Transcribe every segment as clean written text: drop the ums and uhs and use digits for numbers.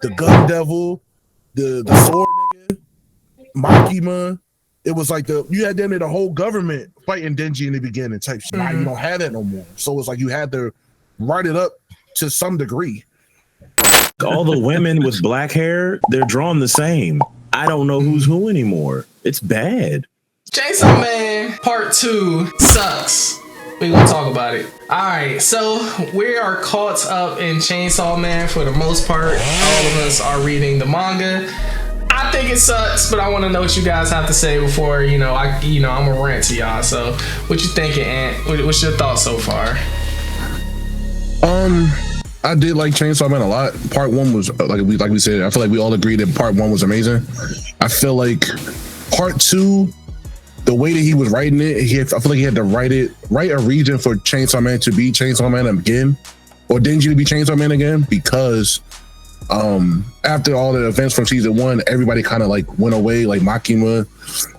the gun devil, the sword nigga, Makima. It was like you had them in the whole government fighting Denji in the beginning type shit. Now you don't have that no more. So it's like you had to write it up to some degree. All the women with black hair, they're drawn the same. I don't know who's who anymore. It's bad. Chainsaw Man Part 2 sucks. We're gonna talk about it. Alright, so we are caught up in Chainsaw Man for the most part. All of us are reading the manga. I think it sucks, but I want to know what you guys have to say before, I'm gonna rant to y'all. So, what you thinking, Ant? What's your thoughts so far? I did like Chainsaw Man a lot. Part 1 was like we said. I feel like we all agreed that Part 1 was amazing. I feel like Part 2, the way that he was writing it, I feel like he had to write a reason for Chainsaw Man to be Chainsaw Man again, or Denji to be Chainsaw Man again, because after all the events from season 1, everybody kind of like went away. Like Makima,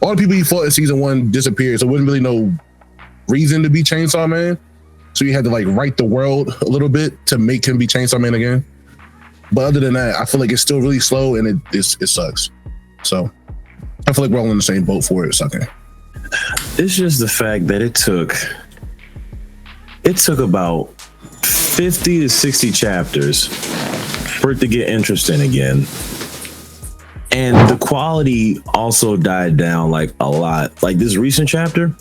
all the people he fought in season 1 disappeared, so it wasn't really no reason to be Chainsaw Man. So you had to like write the world a little bit to make him be Chainsaw Man again. But other than that, I feel like it's still really slow and it sucks. So I feel like we're all in the same boat for it sucking. It's just the fact that it took about 50 to 60 chapters for it to get interesting again. And the quality also died down like a lot. Like this recent chapter,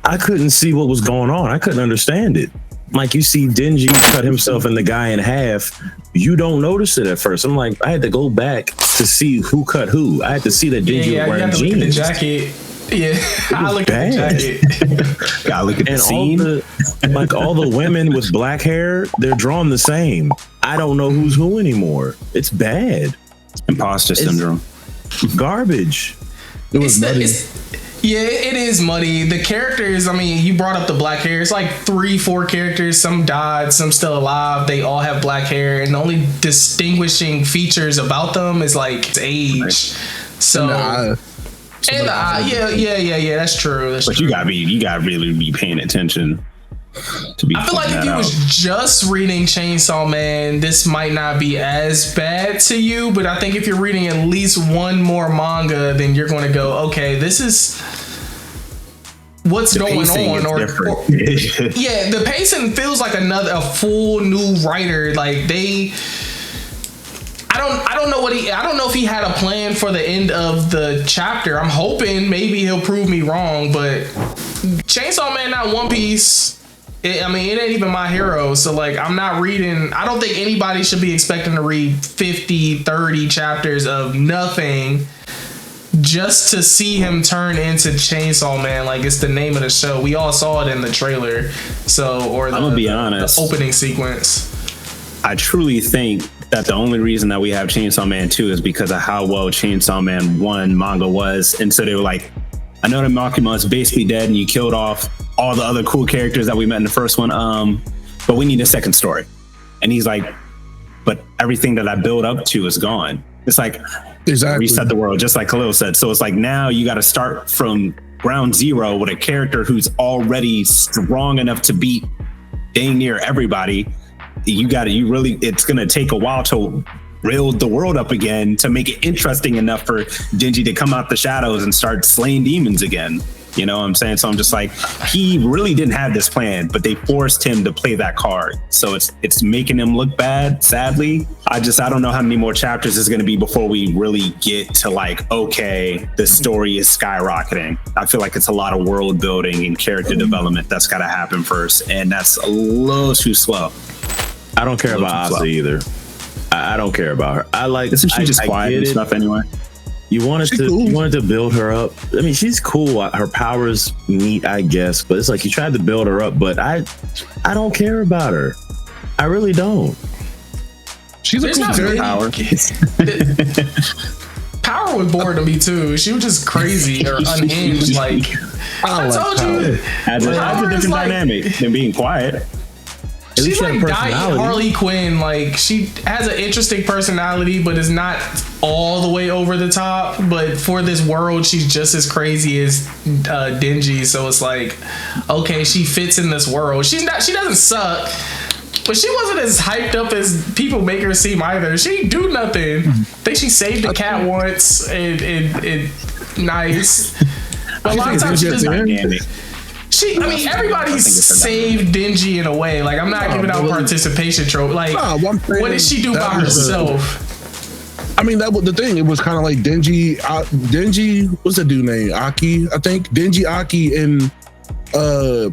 I couldn't see what was going on. I couldn't understand it. Like you see Denji cut himself and the guy in half. You don't notice it at first. I'm like, I had to go back to see who cut who. I had to see that Denji was wearing jeans. Look at the jacket. Yeah, I look at the jacket. Gotta look at the scene. All the women with black hair, they're drawn the same. I don't know who's who anymore. It's bad. Impostor syndrome. Garbage. It was muddy. Yeah, it is muddy. The characters, I mean, you brought up the black hair. It's like 3-4 characters. Some died, some still alive. They all have black hair, and the only distinguishing features about them is like age. So. And yeah, that's true. That's but true. you gotta really be paying attention to be. I feel like if you was just reading Chainsaw Man, this might not be as bad to you. But I think if you're reading at least one more manga, then you're going to go, okay, this is what's going on. Or yeah, the pacing feels like a full new writer. Like I don't know if he had a plan for the end of the chapter. I'm hoping maybe he'll prove me wrong, but Chainsaw Man not One Piece. It ain't even My Hero. So like, I'm not reading. I don't think anybody should be expecting to read 50, 30 chapters of nothing just to see him turn into Chainsaw Man. Like, it's the name of the show. We all saw it in the trailer. I'm gonna be honest. The opening sequence. I truly think that the only reason that we have Chainsaw Man 2 is because of how well Chainsaw Man 1 manga was. And so they were like, I know that Makima is basically dead and you killed off all the other cool characters that we met in the first one, but we need a second story. And he's like, but everything that I built up to is gone. It's like, reset the world, just like Khalil said. So it's like, now you got to start from ground zero with a character who's already strong enough to beat dang near everybody. It's going to take a while to build the world up again to make it interesting enough for Denji to come out the shadows and start slaying demons again. You know what I'm saying? So I'm just like, he really didn't have this plan, but they forced him to play that card. So it's making him look bad, sadly. I don't know how many more chapters is going to be before we really get to like, okay, the story is skyrocketing. I feel like it's a lot of world building and character development that's got to happen first. And that's a little too slow. I don't care about Asa either. I don't care about her. Isn't she just quiet and stuff anyway? You wanted to build her up. I mean, she's cool. Her powers neat, I guess, but it's like you tried to build her up. But I don't care about her. I really don't. She's a cool power. Power was bored to me too. She was just crazy or unhinged. Like I told you, adds a different dynamic than being quiet. She's like Harley Quinn. Like, she has an interesting personality, but is not all the way over the top. But for this world, she's just as crazy as Denji. So it's like, okay, she fits in this world. She doesn't suck. But she wasn't as hyped up as people make her seem either. She didn't do nothing. I think she saved the cat once and nice. But a lot of times she just everybody saved Denji in a way. Like, I'm not giving out participation trope. Like, what did she do by herself? I mean, that was the thing. It was kind of like Denji, what's the dude name? Aki, I think. Denji, Aki, and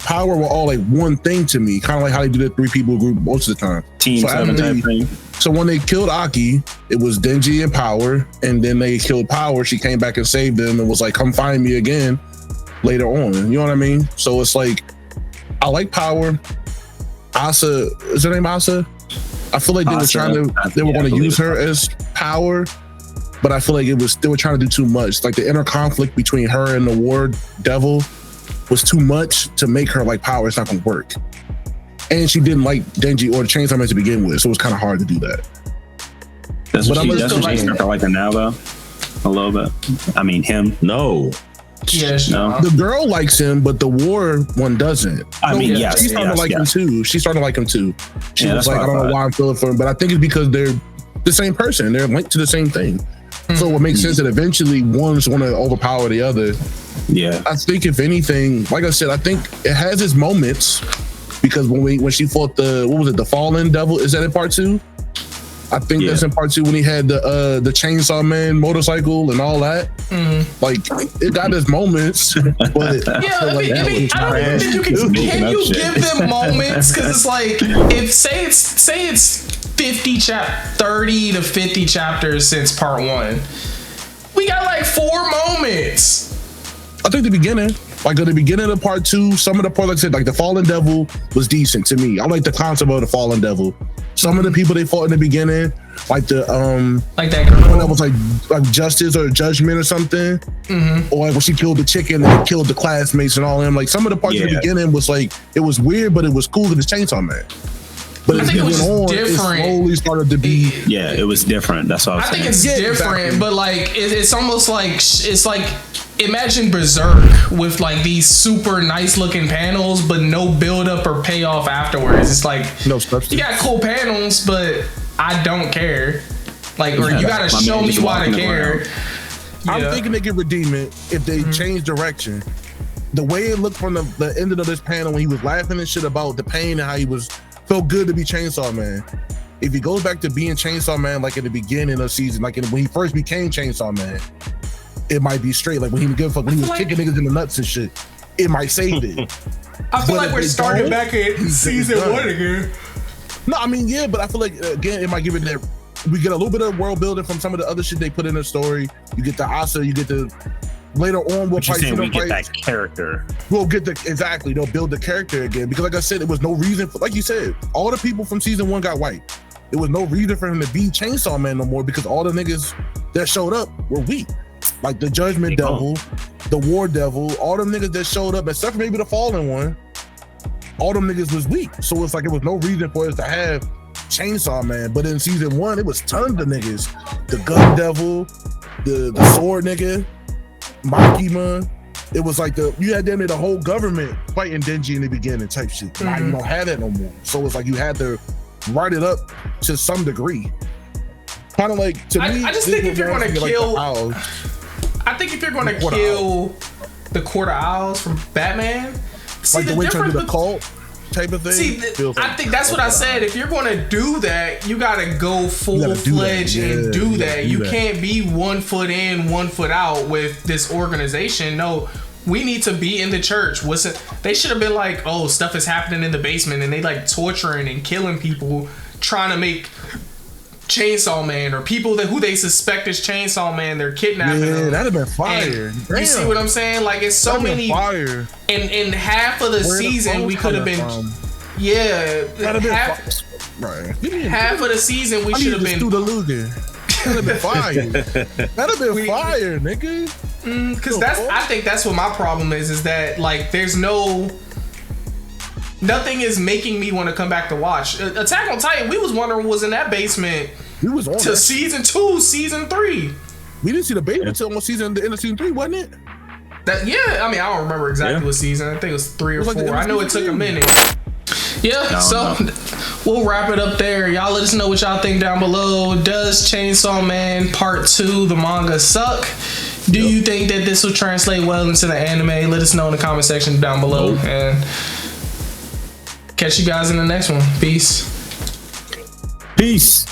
Power were all like one thing to me. Kind of like how they do the 3 people group most of the time. Team 7 type thing. So when they killed Aki, it was Denji and Power, and then they killed Power. She came back and saved them and was like, come find me again later on. You know what I mean? So it's like, I like Power. Asa, is her name Asa? I feel like they were going to use her as Power, but I feel like they were trying to do too much. Like the inner conflict between her and the War Devil was too much to make her like Power. It's not going to work. And she didn't like Denji or the Chainsaw Man to begin with, so it was kind of hard to do that. That's what she's like her now, though. A little bit. I mean, him. No. Yes, no. The girl likes him, but the War one doesn't. Yes. She's starting to like him too. She's starting to like him too. She was like, I don't know why I'm feeling for him, but I think it's because they're the same person. They're linked to the same thing. So it makes sense that eventually one's going to overpower the other. Yeah. I think if anything, like I said, I think it has its moments because when she fought the Fallen Devil, is that in part 2? I think that's in part 2 when he had the Chainsaw Man motorcycle and all that. Like, it got its moments, but I don't even think can you give them moments? Because it's like, if say it's 30 to 50 chapters since part 1, we got like 4 moments. I think the beginning. Like at the beginning of part 2, some of the parts, like I said, like the Fallen Devil was decent to me. I like the concept of the Fallen Devil. Some of the people they fought in the beginning, like the like that girl that was like Justice or Judgment or something, or like when she killed the chicken and killed the classmates and all them. Like some of the parts in the beginning was like it was weird, but it was cool because it's Chainsaw Man. But I think it was different. It slowly started to be. It was different. That's all. I think it's different, exactly. But like it's almost like it's like. Imagine Berserk with like these super nice looking panels, but no build up or payoff afterwards. It's like no substance. You got cool panels, but I don't care. Like, or you gotta show me why to care. I'm thinking they can redeem it if they change direction. The way it looked from the ending of this panel when he was laughing and shit about the pain and how he was felt good to be Chainsaw Man. If he goes back to being Chainsaw Man like at the beginning of the season, like when he first became Chainsaw Man. It might be straight, like when he was kicking niggas in the nuts and shit. It might save it. I feel like we're starting back in season 1 again. No, I mean but I feel like again it might give it that. We get a little bit of world building from some of the other shit they put in the story. You get the Asa, you get the later on. We'll get that character. We'll get they'll build the character again because like I said, it was no reason for, like you said, all the people from season 1 got wiped. There was no reason for him to be Chainsaw Man no more because all the niggas that showed up were weak. Like the Judgment Devil, the War Devil, all them niggas that showed up, except for maybe the Fallen one, all them niggas was weak. So it's like it was no reason for us to have Chainsaw Man. But in season 1, it was tons of niggas. The Gun Devil, the Sword nigga, Makima. It was like you had them in the whole government fighting Denji in the beginning type shit. Now you don't have that no more. So it's like you had to write it up to some degree. Kind of like to me. I just think if you're going to kill, I think if you're going to kill the Court of Owls from Batman, see like the way to do the cult type of thing. See, I think that's what I said. If you're going to do that, you got to go full-fledged and do that. You can't be 1 foot in, 1 foot out with this organization. No, we need to be in the church. They should have been like, oh, stuff is happening in the basement, and they like torturing and killing people, trying to make Chainsaw Man or people who they suspect is Chainsaw Man. They're kidnapping them. That'd have been fire. You see what I'm saying? Like it's so many. Fire. In half of the season, we could have been. That'd half of the season we should have been. That'd have been fire. That'd have been fire, nigga. Because I think that's what my problem is that like there's nothing is making me want to come back to watch. Attack on Titan, we was wondering was in that basement to season 2, season 3. We didn't see the basement until almost the end of season 3, wasn't it? I mean, I don't remember exactly what season. I think it was 3 or 4. I know it took a minute. Yeah, so we'll wrap it up there. Y'all let us know what y'all think down below. Does Chainsaw Man Part 2, the manga, suck? Do you think that this will translate well into the anime? Let us know in the comment section down below. And catch you guys in the next one. Peace. Peace.